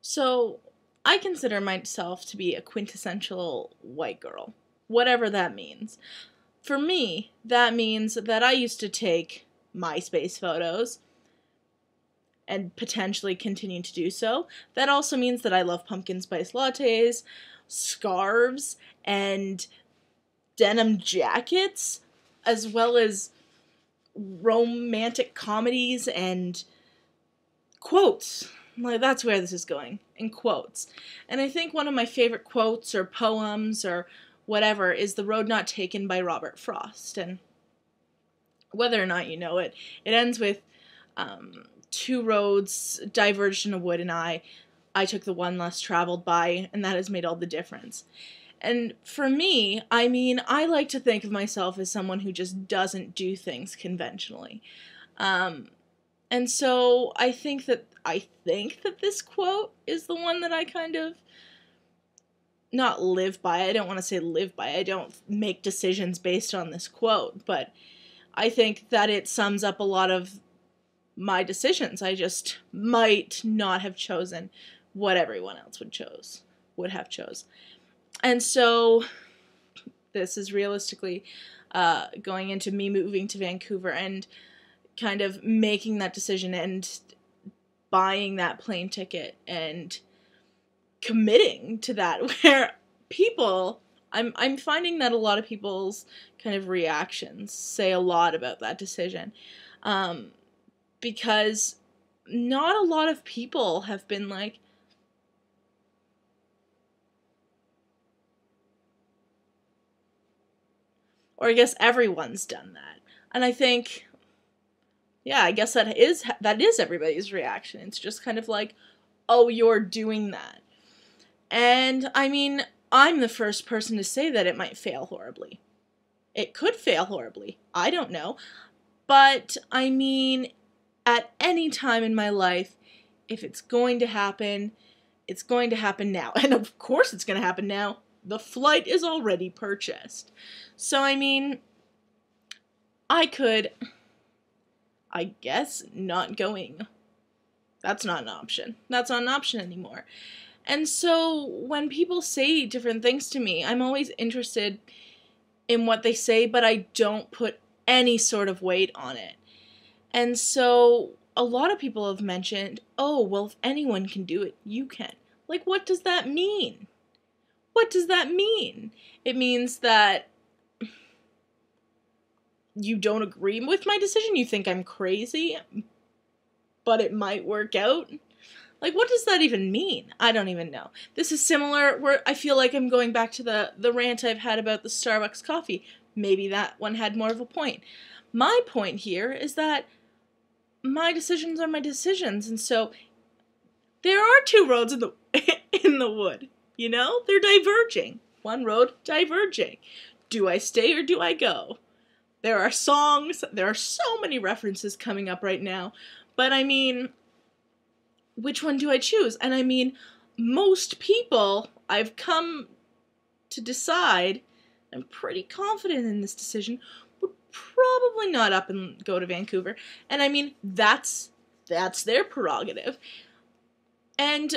So, I consider myself to be a quintessential white girl, whatever that means. For me, that means that I used to take MySpace photos and potentially continue to do so. That also means that I love pumpkin spice lattes, scarves, and denim jackets, as well as romantic comedies and quotes. Like, that's where this is going, in quotes. And I think one of my favorite quotes or poems or whatever is The Road Not Taken by Robert Frost. And whether or not you know it, it ends with two roads diverged in a wood, and I took the one less traveled by, and that has made all the difference. And for me, I mean, I like to think of myself as someone who just doesn't do things conventionally. And so I think that this quote is the one that I kind of not live by. I don't want to say live by. I don't make decisions based on this quote, but I think that it sums up a lot of my decisions. I just might not have chosen what everyone else would have chose. And so this is realistically going into me moving to Vancouver and kind of making that decision and buying that plane ticket and committing to that, where I'm finding that a lot of people's kind of reactions say a lot about that decision, because not a lot of people have been like, or I guess everyone's done that. And I think, yeah, I guess that is everybody's reaction. It's just kind of like, oh, you're doing that. And I mean, I'm the first person to say that it might fail horribly. It could fail horribly. I don't know. But I mean, at any time in my life, if it's going to happen, it's going to happen now. And of course it's going to happen now. The flight is already purchased. So I mean, I could, I guess, not going. That's not an option. That's not an option anymore. And so when people say different things to me, I'm always interested in what they say, but I don't put any sort of weight on it. And so a lot of people have mentioned, oh, well, if anyone can do it, you can. Like, what does that mean? What does that mean? It means that you don't agree with my decision? You think I'm crazy, but it might work out? Like, what does that even mean? I don't even know. This is similar where I feel like I'm going back to the rant I've had about the Starbucks coffee. Maybe that one had more of a point. My point here is that my decisions are my decisions, and so there are two roads in the in the wood, you know? They're diverging. One road diverging. Do I stay or do I go? There are songs, there are so many references coming up right now, but I mean, which one do I choose? And I mean, most people I've come to decide, I'm pretty confident in this decision, would probably not up and go to Vancouver. And I mean, that's their prerogative. And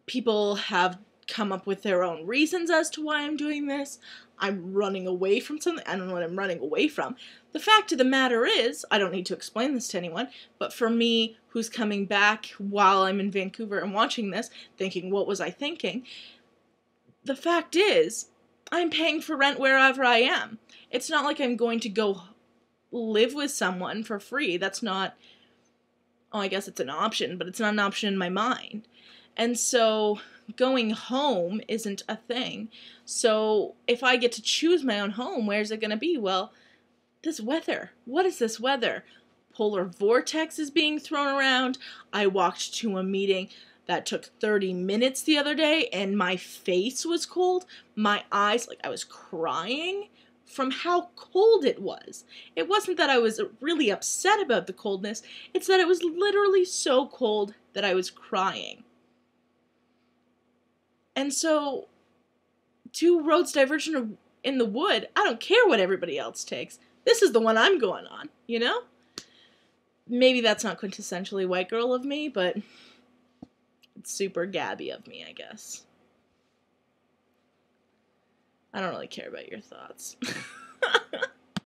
people have come up with their own reasons as to why I'm doing this. I'm running away from something. I don't know what I'm running away from. The fact of the matter is, I don't need to explain this to anyone, but for me, who's coming back while I'm in Vancouver and watching this, thinking, what was I thinking? The fact is, I'm paying for rent wherever I am. It's not like I'm going to go live with someone for free. That's not, oh, I guess it's an option, but it's not an option in my mind. And so going home isn't a thing. So if I get to choose my own home, where's it going to be? Well, this weather. What is this weather? Polar vortex is being thrown around. I walked to a meeting that took 30 minutes the other day, and my face was cold. My eyes, like I was crying from how cold it was. It wasn't that I was really upset about the coldness. It's that it was literally so cold that I was crying. And so, two roads diverging in the wood, I don't care what everybody else takes. This is the one I'm going on, you know? Maybe that's not quintessentially white girl of me, but super Gabby of me, I guess. I don't really care about your thoughts.